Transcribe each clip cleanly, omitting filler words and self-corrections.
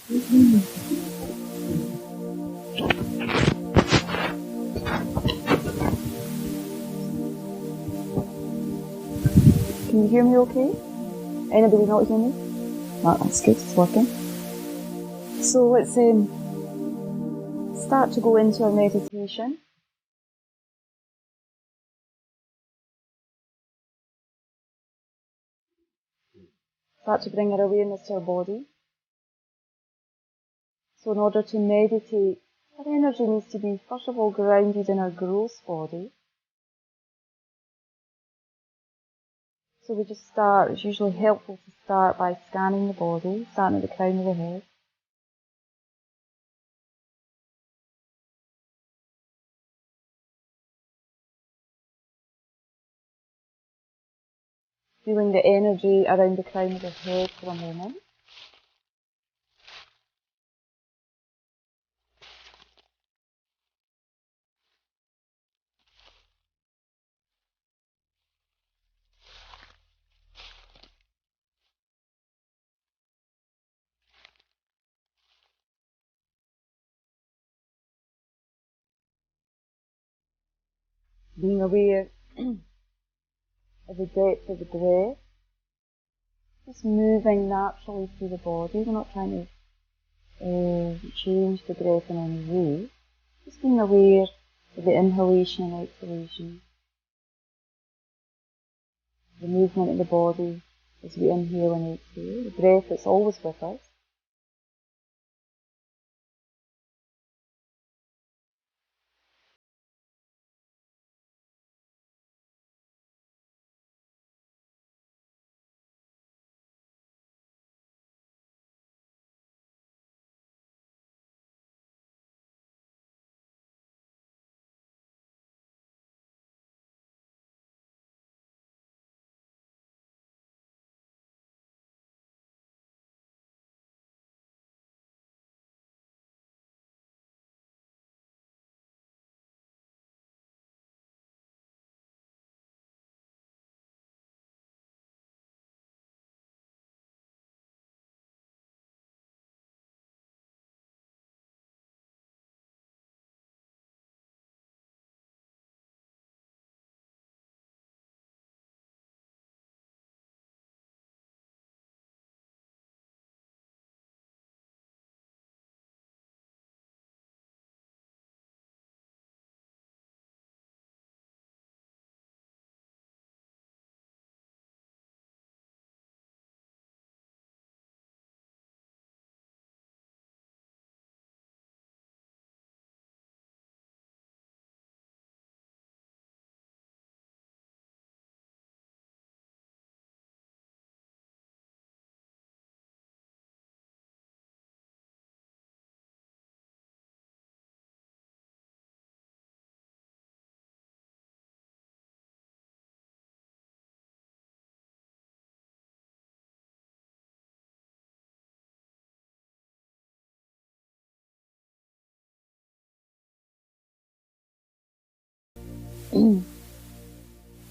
Can you hear me okay? Anybody not hear me? No, that's good, it's working. So let's start to go into our meditation. Start to bring our awareness to our body. So in order to meditate, our energy needs to be first of all grounded in our gross body. So we just start, it's usually helpful to start by scanning the body, starting at the crown of the head. Feeling the energy around the crown of the head for a moment. Being aware of the depth of the breath. Just moving naturally through the body. We're not trying to change the breath in any way. Just being aware of the inhalation and exhalation. The movement of the body as we inhale and exhale. The breath that's always with us.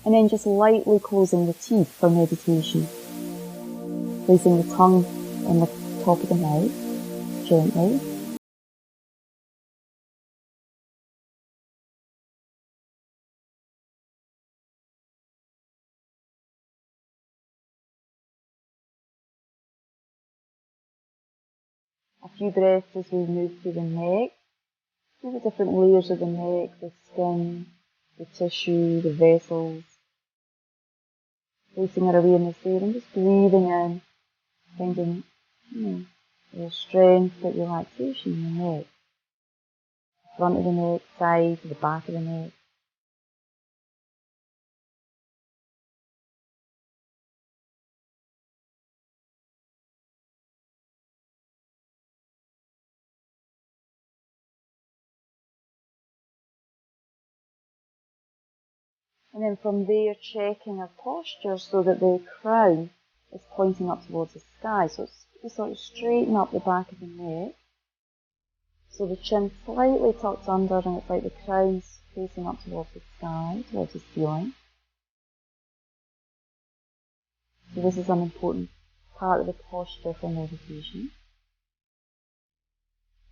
And then just lightly closing the teeth for meditation. Placing the tongue on the top of the mouth, gently. A few breaths as we move through the neck, through the different layers of the neck, the skin, the tissue, the vessels. Placing our awareness there and just breathing in, finding the strength, that relaxation in the neck. The front of the neck, side, the back of the neck. And then from there, checking our posture so that the crown is pointing up towards the sky. So we sort of straighten up the back of the neck. So the chin slightly tucked under and it's like the crown's facing up towards the sky, towards the ceiling. So this is an important part of the posture for meditation.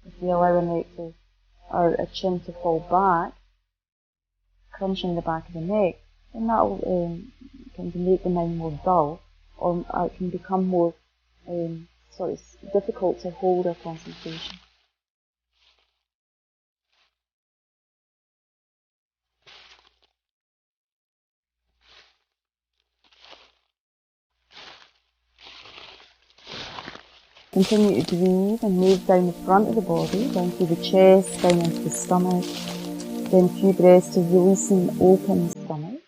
If we allow our neck our chin to fall back, crunching the back of the neck, then that will can make the mind more dull, or it can become more sort of difficult to hold our concentration. Continue to breathe and move down the front of the body, down through the chest, down into the stomach. Then a few breaths to release and open the stomach.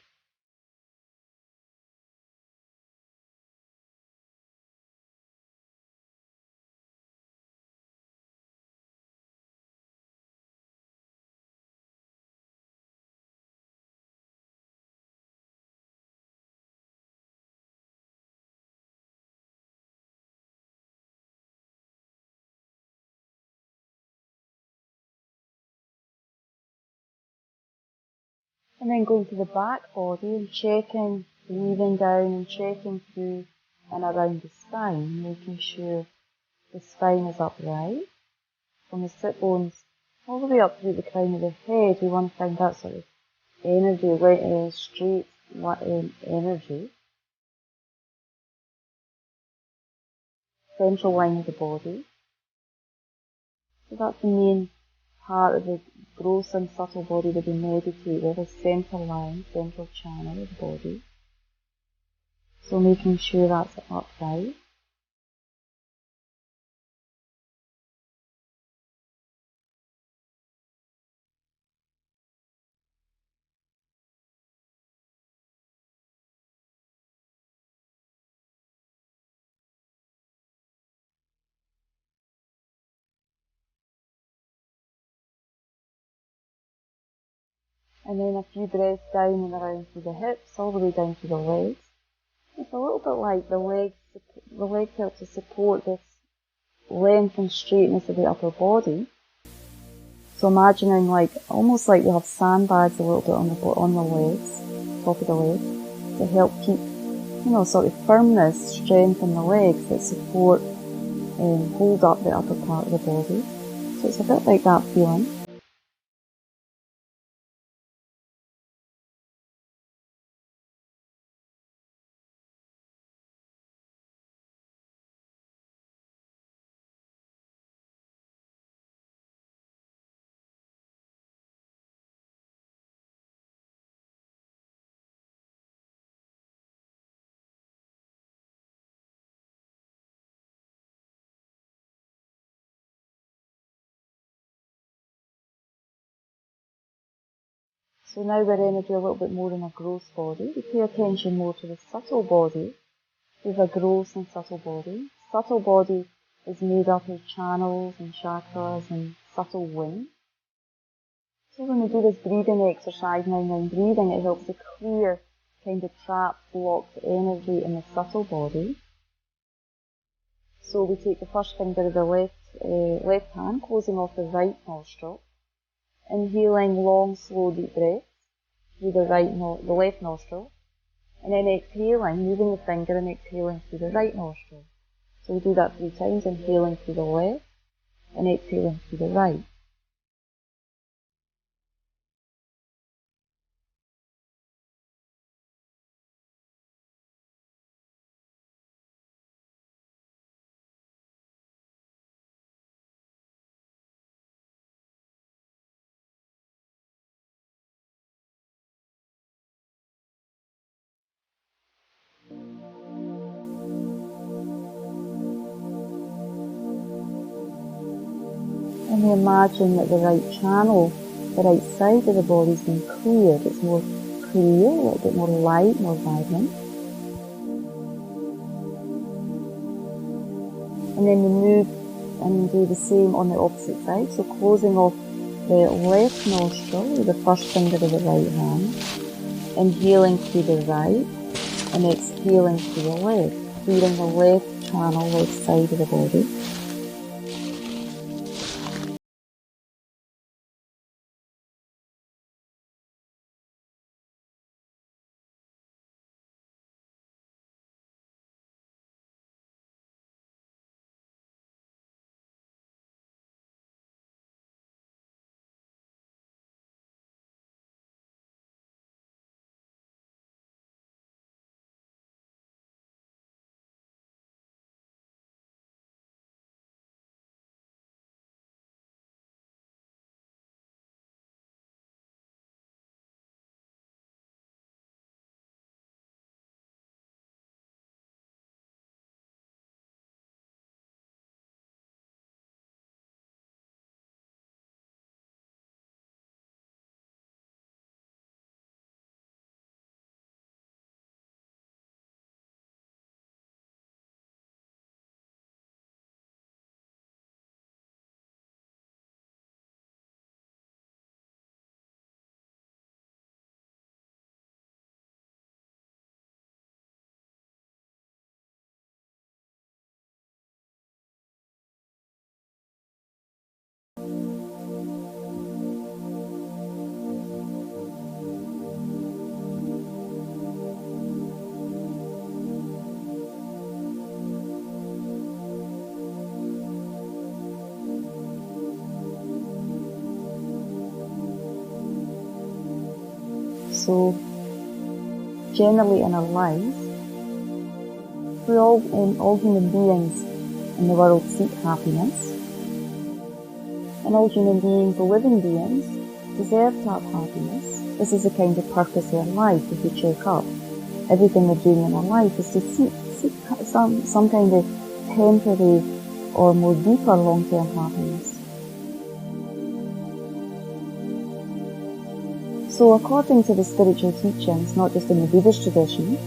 And then going to the back body and checking, breathing down and checking through and around the spine, making sure the spine is upright. From the sit bones all the way up through the crown of the head, we want to find that sort of energy, straight energy. Central line of the body. So that's the main part of the gross and subtle body that we meditate with, a central line, central channel of the body. So making sure that's upright. And then a few breaths down and around through the hips, all the way down to the legs. It's a little bit like the legs help to support this length and straightness of the upper body. So imagining almost like you have sandbags a little bit on the legs, top of the legs, to help keep, sort of firmness, strength in the legs that support and hold up the upper part of the body. So it's a bit like that feeling. So now we're energy a little bit more in a gross body. We pay attention more to the subtle body. We have a gross and subtle body. Subtle body is made up of channels and chakras and subtle wings. So when we do this breathing exercise, 9-9 breathing, it helps to clear kind of trapped, blocked energy in the subtle body. So we take the first finger of the left hand, closing off the right nostril, inhaling long, slow, deep breaths through the left nostril, and then exhaling, moving the finger and exhaling through the right nostril. So we do that 3 times, inhaling through the left and exhaling through the right. And we imagine that the right channel, the right side of the body has been cleared. It's more clear, a little bit more light, more vibrant. And then we move and do the same on the opposite side. So closing off the left nostril with the first finger of the right hand, inhaling through the right and exhaling through the left, clearing the left channel, left side of the body. So generally in our lives, all human beings in the world seek happiness, and all human beings, all living beings, deserve to have happiness. This is the kind of purpose of our life. If you check up, everything we're doing in our life is to seek some kind of temporary or more deeper long-term happiness. So according to the spiritual teachings, not just in the Buddhist tradition,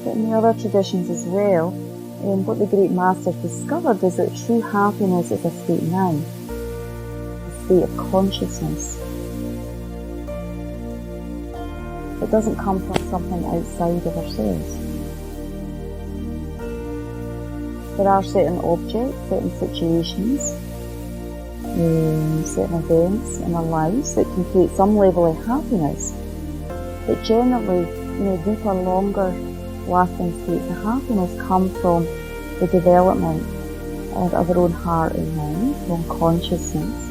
but in the other traditions as well, what the great masters discovered is that true happiness is a state of mind, a state of consciousness. It doesn't come from something outside of ourselves. There are certain objects, certain situations, certain events in our lives that can create some level of happiness, but generally, deeper, longer lasting states of happiness come from the development of our own heart and mind, our own consciousness,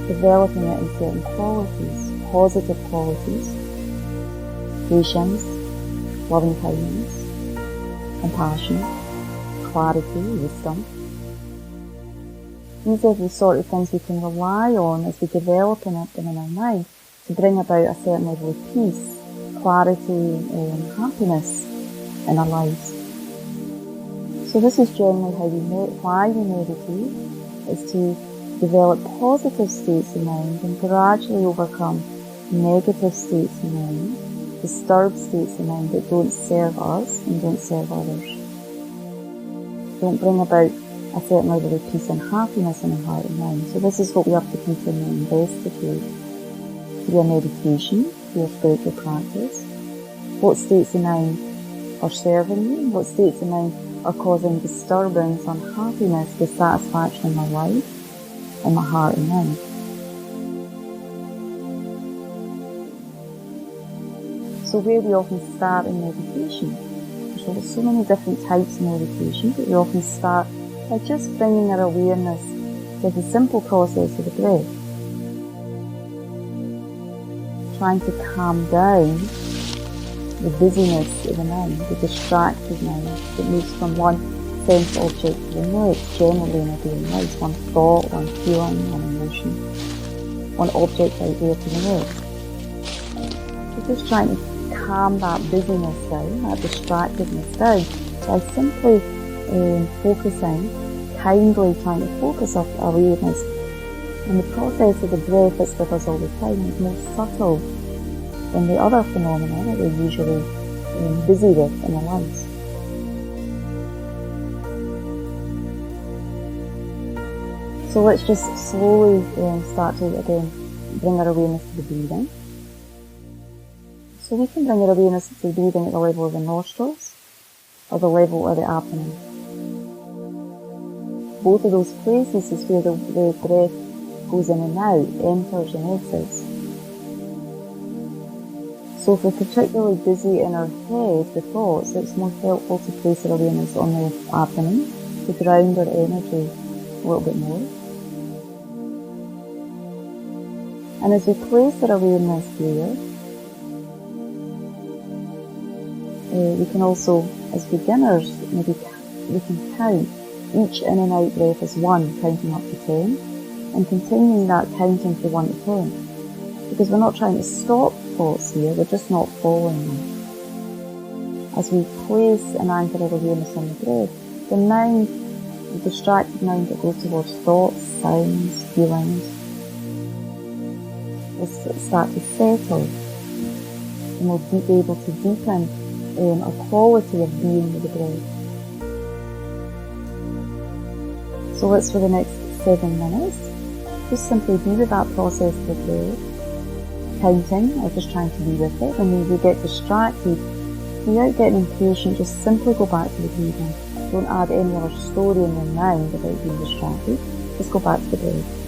developing it in certain qualities, positive qualities, patience, loving kindness, compassion, clarity, wisdom. These are the sort of things we can rely on as we develop them in our mind to bring about a certain level of peace, clarity, and happiness in our lives. So this is generally why we meditate, is to develop positive states of mind and gradually overcome negative states of mind, disturbed states of mind that don't serve us and don't serve others. Don't bring about a certain level of peace and happiness in our heart and mind. So this is what we have to continue to investigate via meditation, via spiritual practice. What states of mind are serving me? What states of mind are causing disturbance, unhappiness, dissatisfaction in my life, in my heart and mind? So where we often start in meditation, there's so many different types of meditation, but we often start by just bringing our awareness to the simple process of the breath. Trying to calm down the busyness of the mind, the distracted mind that moves from one sense object to the next, generally in our daily lives, one thought, one feeling, one emotion, one object idea to the next. We're just trying to calm that busyness down, that distractedness down, by simply kindly trying to focus our awareness on the process of the breath that's with us all the time. Is more subtle than the other phenomena that we're usually busy with in our lives. So let's just slowly start to again bring our awareness to the breathing. So we can bring our awareness to the breathing at the level of the nostrils or the level of the abdomen. Both of those places is where the breath goes in and out, enters and exits. So if we're particularly busy in our head with thoughts, it's more helpful to place our awareness on the abdomen to ground our energy a little bit more. And as we place our awareness here, we can also, as beginners, maybe we can count each in and out breath as 1, counting up to 10, and continuing that counting from 1 to 10. Because we're not trying to stop thoughts here, we're just not following them. As we place and anchor our awareness on the breath, the mind, the distracted mind that goes towards thoughts, sounds, feelings, will start to settle, and we'll be able to deepen a quality of being with the breath. So let's, for the next 7 minutes, just simply be with that process of the breath, counting, or just trying to be with it. When we get distracted, without getting impatient, just simply go back to the breathing. Don't add any other story in your mind about being distracted. Just go back to the breath.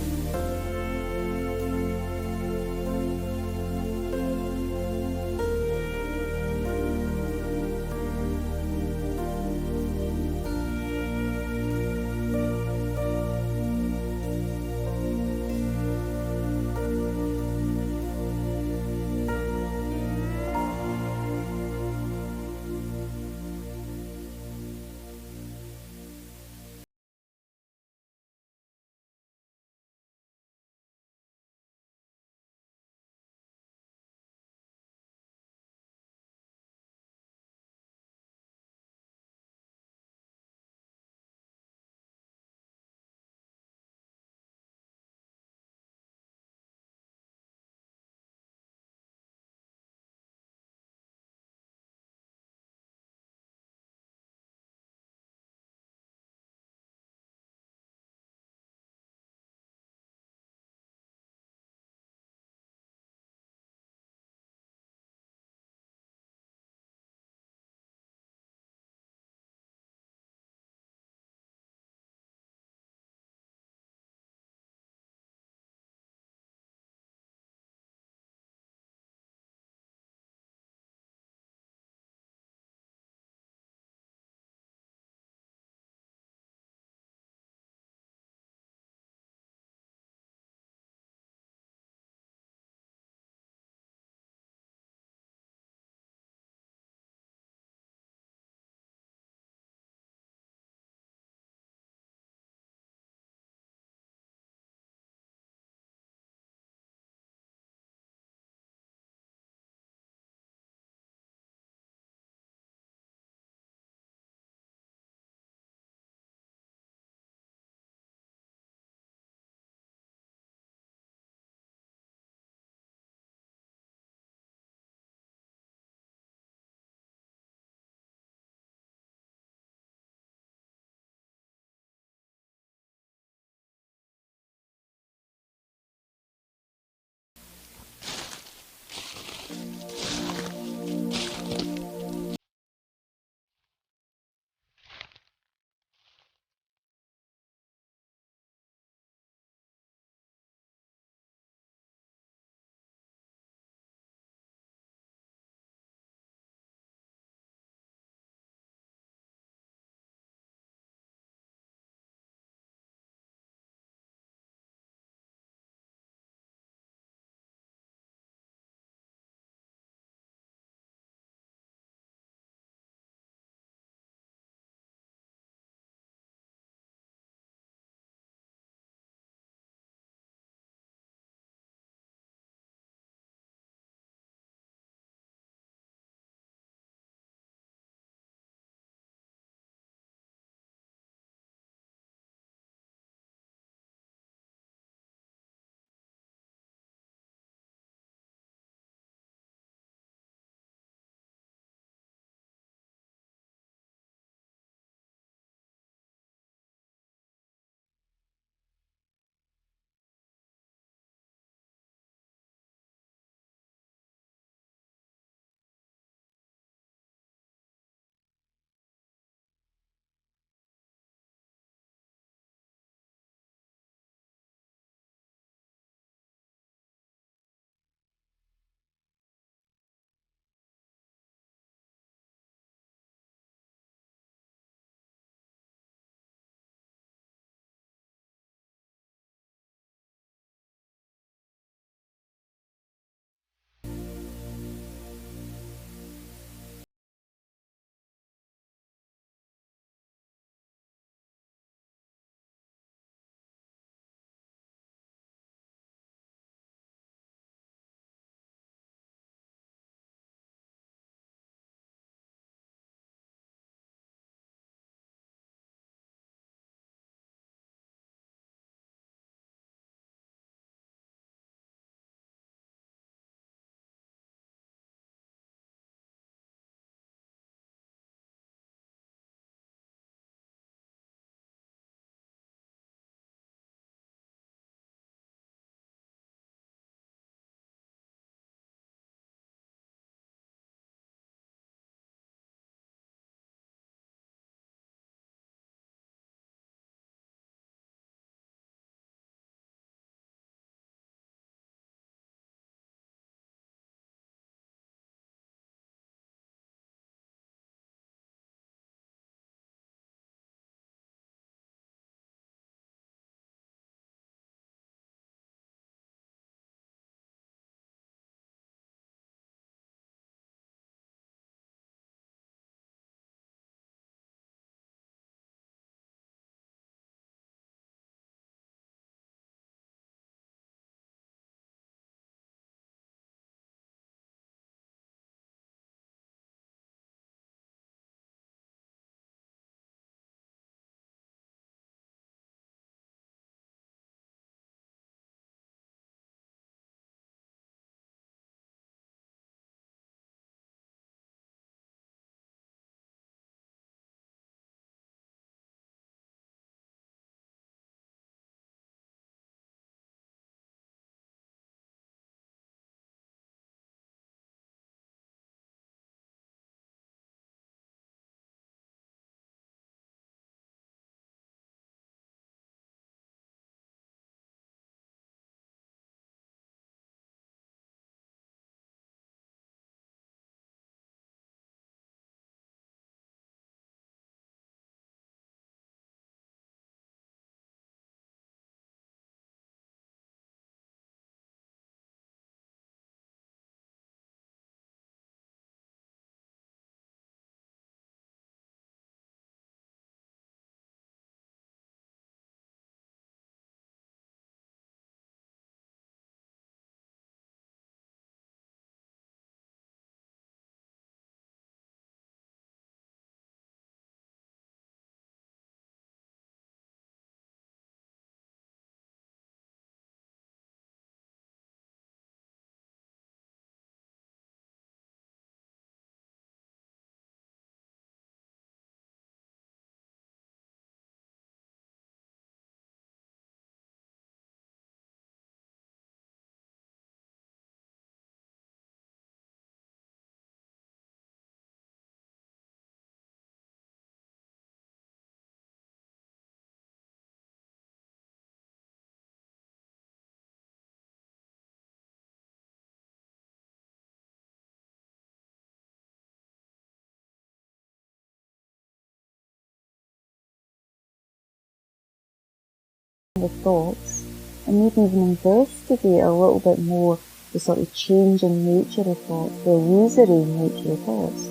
the thoughts, and maybe even investigate a little bit more the sort of changing nature of thoughts, the illusory nature of thoughts.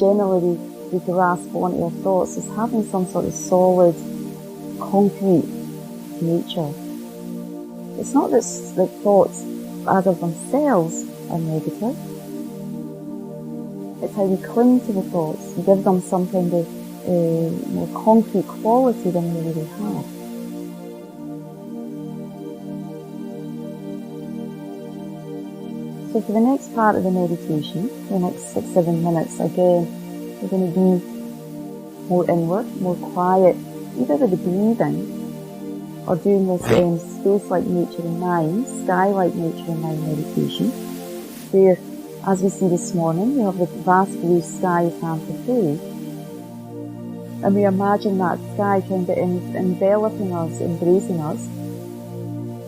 Generally, we grasp onto our thoughts as having some sort of solid, concrete nature. It's not that thoughts, as of themselves, are negative. It's how we cling to the thoughts and give them some kind of more concrete quality than they really have. So for the next part of the meditation, the next 6-7 minutes, again, we're going to be more inward, more quiet, either with the breathing or doing this space-like nature in mind, sky-like nature in mind meditation, where, as we see this morning, we have the vast blue sky as amplitude, and we imagine that sky kind of enveloping us, embracing us,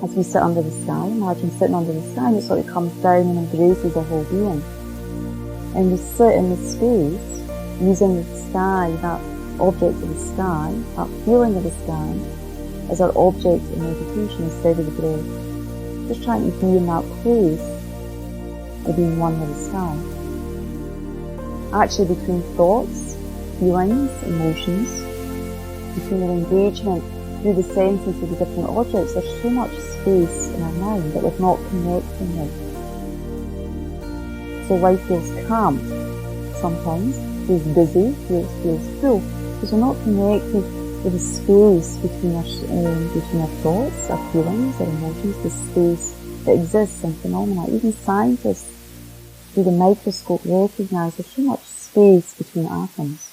as we sit under the sky. Imagine sitting under the sky and it sort of comes down and embraces our whole being. And we sit in the space using the sky, that object of the sky, that feeling of the sky, as our object in meditation instead of the breath. Just trying to be in that place of being one with the sky. Actually, between thoughts, feelings, emotions, between our engagement through the senses of the different objects, there's so much space in our mind that we're not connecting with. So life feels cramped sometimes, feels busy, feels full, because we're not connected with the space between our thoughts, our feelings, our emotions, the space that exists in phenomena. Even scientists, through the microscope, recognise there's so much space between atoms.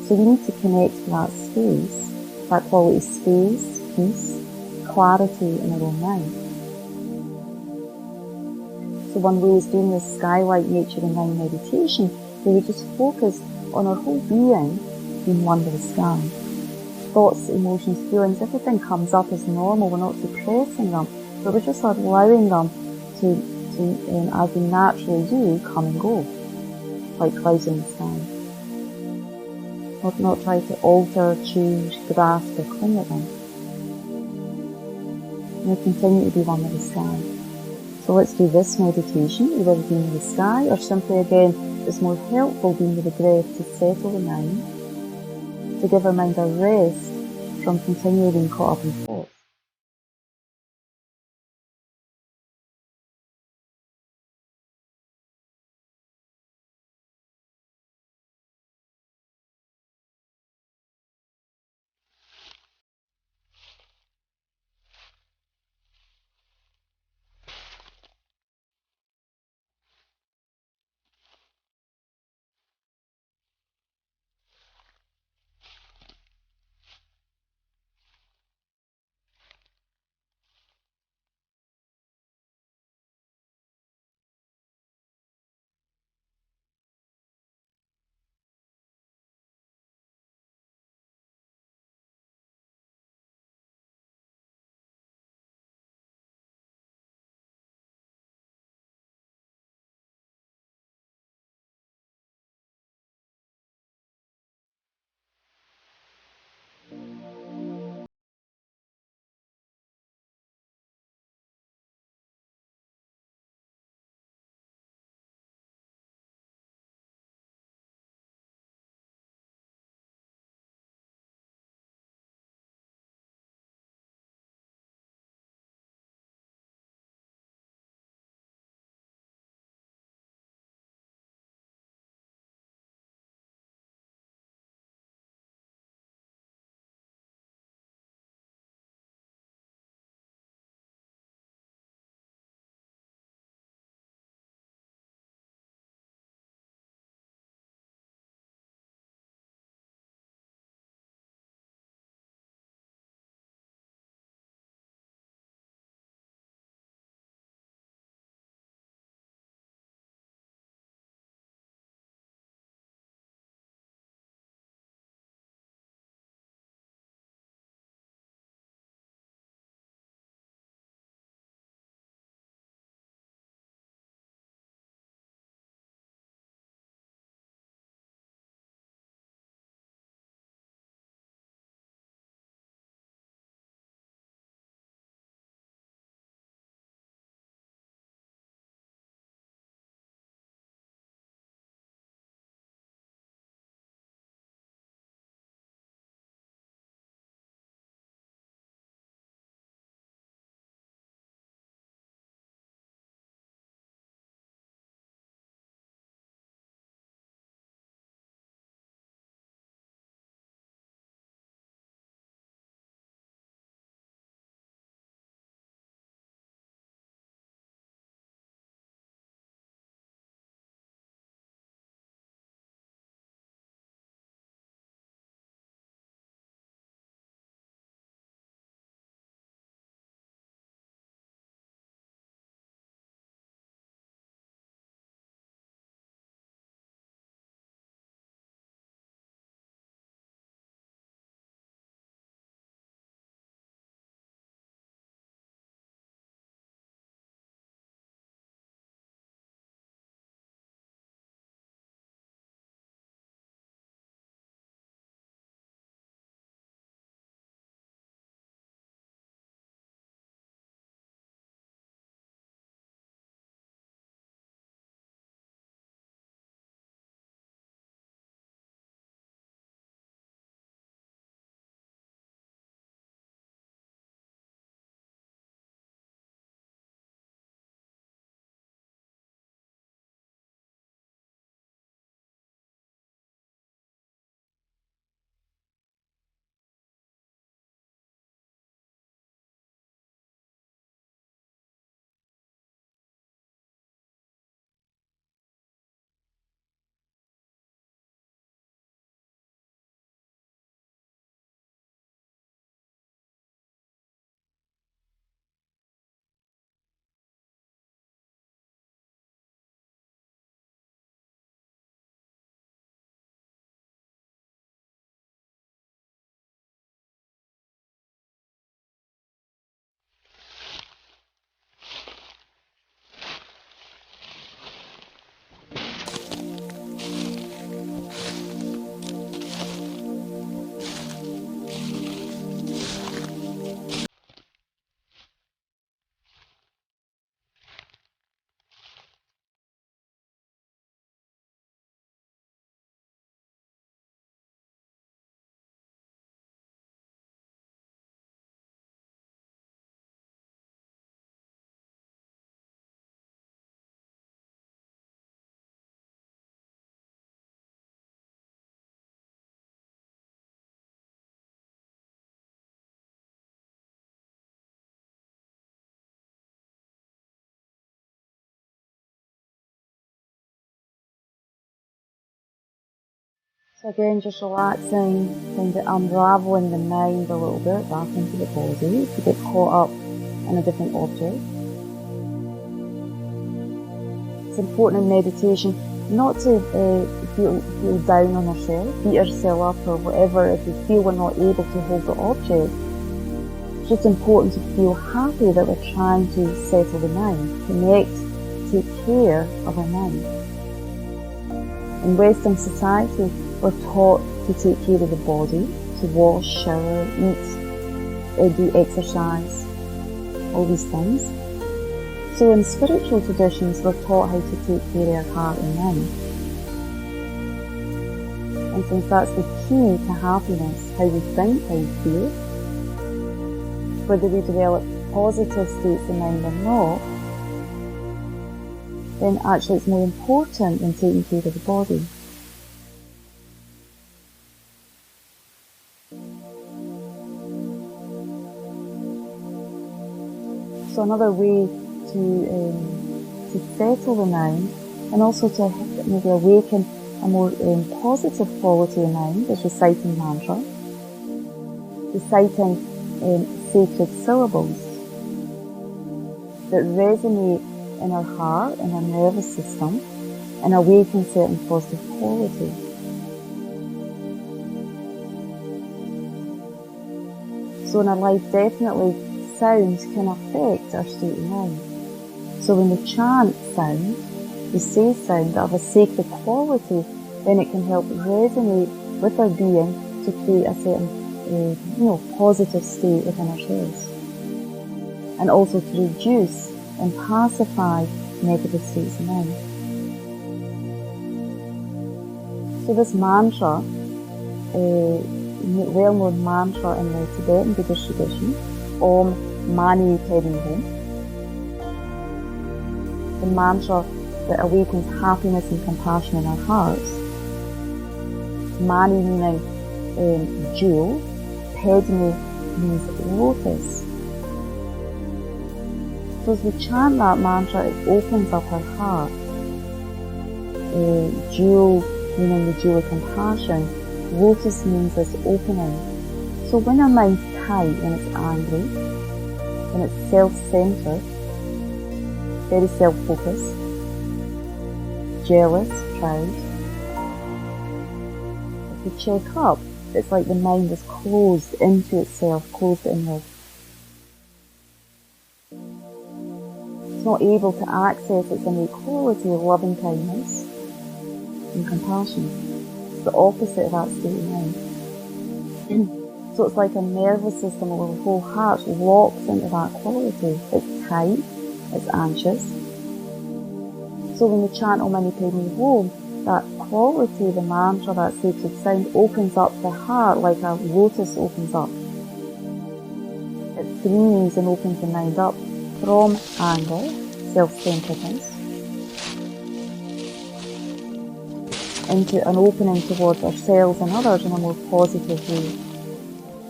So we need to connect to that space, that quality space, peace, clarity in our own mind. So one way is doing this sky-like nature in mind meditation, where we just focus on our whole being one with the sky. Thoughts, emotions, feelings, everything comes up as normal. We're not suppressing them, but we're just allowing them to as they naturally do, come and go, like clouds in the sky. Not try to alter, change, grasp, or cling at them. And we continue to be one with the sky. So let's do this meditation, either being with the sky, or simply again, it's more helpful being with the breath to settle the mind, to give our mind a rest from continually being caught up in thoughts. So again, just relaxing, kind of unraveling the mind a little bit back into the body to get caught up in a different object. It's important in meditation not to feel down on yourself, beat yourself up or whatever if you feel we're not able to hold the object. It's just important to feel happy that we're trying to settle the mind, connect, take care of our mind. In Western society, we're taught to take care of the body, to wash, shower, eat, do exercise, all these things. So in spiritual traditions, we're taught how to take care of our heart and mind. And since that's the key to happiness, how we think, how we feel, whether we develop positive states of mind or not, then actually it's more important than taking care of the body. So another way to settle the mind and also to maybe awaken a more positive quality of mind is reciting mantra, reciting sacred syllables that resonate in our heart and our nervous system and awaken certain positive qualities. So in our life, definitely sounds can affect our state of mind. So when we chant sound, we say sound that have a sacred quality, then it can help resonate with our being to create a certain positive state within ourselves. And also to reduce and pacify negative states of mind. So this mantra, well-known mantra in the Tibetan Buddhist tradition, Om Mani Padme Hum, the mantra that awakens happiness and compassion in our hearts. Mani meaning jewel, Padme means lotus. So as we chant that mantra, it opens up our heart. Jewel meaning the jewel of compassion. Lotus means this opening. So when our mind's tight, when it's angry, when it's self-centered, very self-focused, jealous, proud, if we check up, it's like the mind is closed into itself, closed inward. It's not able to access its innate quality of loving kindness and compassion. It's the opposite of that state of mind. So it's like a nervous system or the whole heart locks into that quality. It's tight, it's anxious. So when we chant Om Mani Padme Hum, that quality, the mantra, that sacred sound opens up the heart like a lotus opens up. It frees and opens the mind up from anger, self-centeredness, into an opening towards ourselves and others in a more positive way.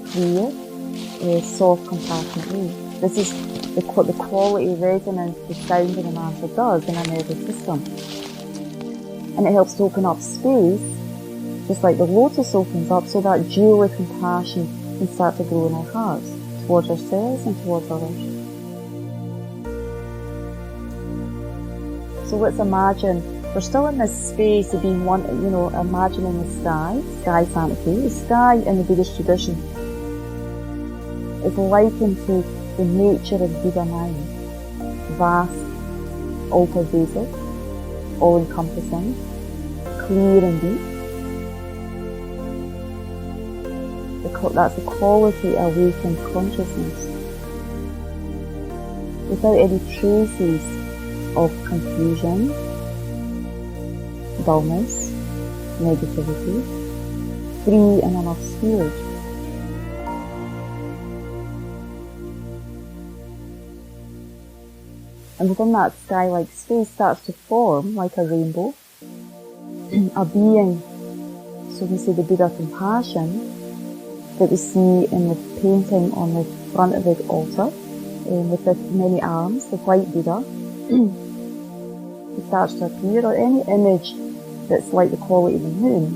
Clear, soft, compassionate way. This is the quality, resonance, the sound of the mantra does in our nervous system. And it helps to open up space, just like the lotus opens up, so that jewel of compassion can start to grow in our hearts, towards ourselves and towards others. So let's imagine we're still in this space of being one, imagining the sky fantasy. The sky in the Buddhist tradition is likened to the nature of Buddha mind. Vast, all-pervasive, all-encompassing, clear and deep. That's the quality of awakened consciousness. Without any traces of confusion, dullness, negativity, free and unobscured. And within that sky-like space starts to form, like a rainbow, a being, so we say the Buddha compassion, that we see in the painting on the front of the altar, with the many arms, the white Buddha. It starts to appear, or any image that's like the quality of the moon,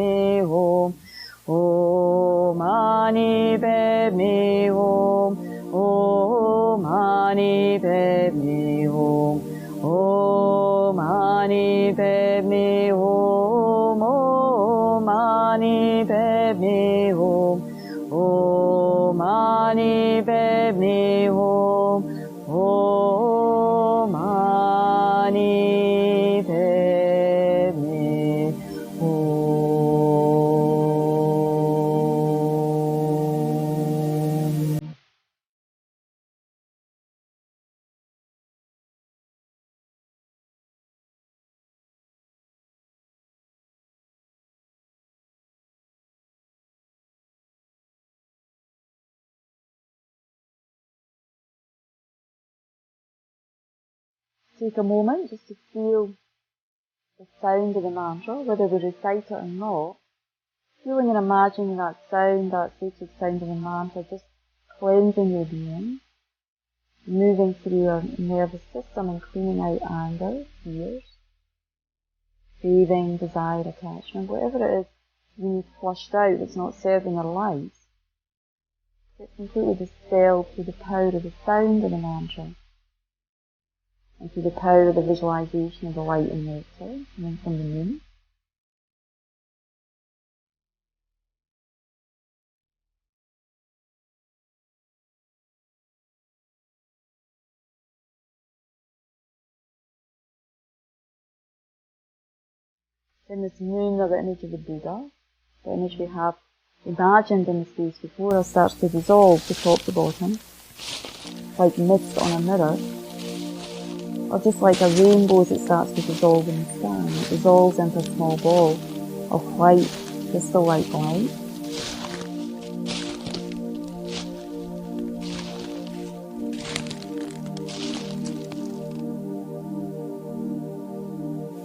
me Om. Om Mani Padme Hum. Om Mani Padme Hum. Om Mani Padme Hum. Om Mani Padme Hum. Om Mani Padme Hum. Om Mani Padme Hum. Take a moment just to feel the sound of the mantra, whether we recite it or not. Feeling and imagining that sound, that sacred sound of the mantra, just cleansing your being, moving through your nervous system and cleaning out anger, fears, craving, desire, attachment, whatever it is we need flushed out that's not serving our lives. It's completely dispelled through the power of the sound of the mantra and through the power of the visualization of the light and nectar coming from the moon. In this moon, or the image of the Buddha, the image we have imagined in the space before us, starts to dissolve to top to bottom, like mist on a mirror, or just like a rainbow as it starts to dissolve in the sky. It dissolves into a small ball of white, crystal-like light.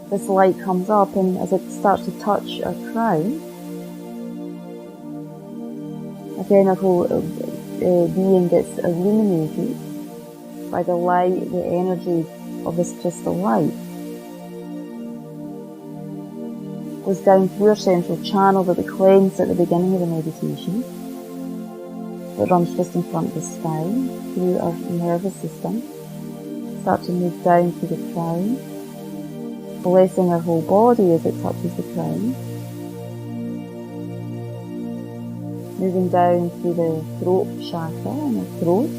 This light comes up, and as it starts to touch our crown, again our whole being gets illuminated by the light, the energy of this crystal light. Goes down through our central channel that we cleansed at the beginning of the meditation. It runs just in front of the spine, through our nervous system. Start to move down through the crown, blessing our whole body as it touches the crown. Moving down through the throat chakra and the throat,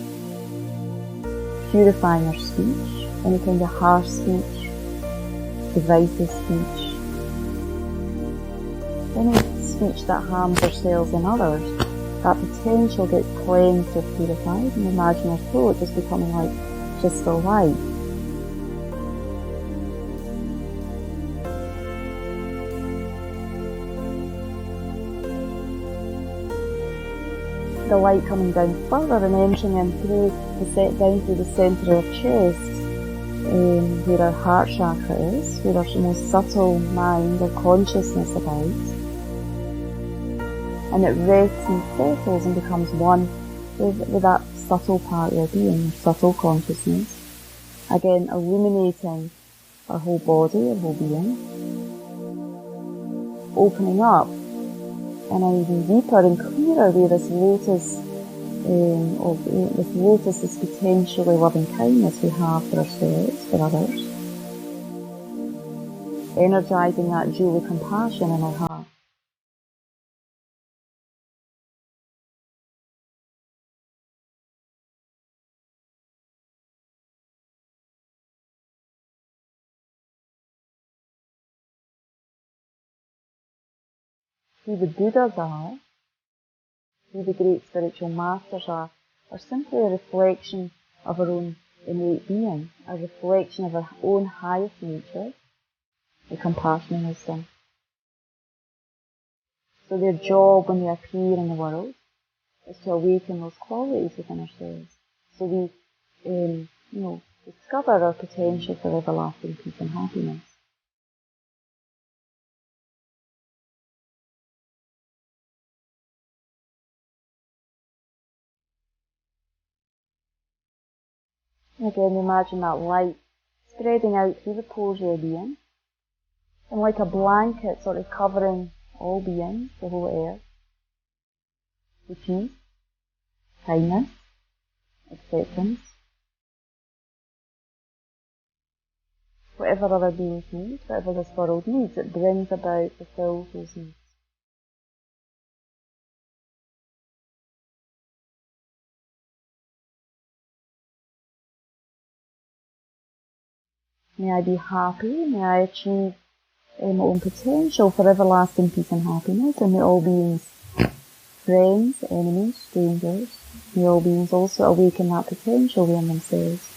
purifying our speech, any kind of harsh speech, divisive speech, any speech that harms ourselves and others. That potential gets cleansed or purified, and imagine our throat just becoming like crystal light. The light coming down further and entering in through down through the centre of our chest, where our heart chakra is, where our most subtle mind or consciousness abides. And it rests and settles and becomes one with that subtle part of our being, subtle consciousness. Again, illuminating our whole body, our whole being. Opening up in an even deeper and clearer way, this lotus this potentially loving kindness we have for ourselves, for others. Energizing that jewel of compassion in our heart. Who the Buddhas are, who the great spiritual masters are simply a reflection of our own innate being, a reflection of our own highest nature, the compassion and wisdom. So their job when they appear in the world is to awaken those qualities within ourselves, so we, discover our potential for everlasting peace and happiness. And again, imagine that light spreading out through the pores of your being, and like a blanket sort of covering all beings, the whole earth, the peace, kindness, acceptance, whatever other beings need, whatever this world needs, it brings about, fulfills those needs. May I be happy, may I achieve my own potential for everlasting peace and happiness, and may all beings, friends, enemies, strangers, may all beings also awaken that potential within themselves.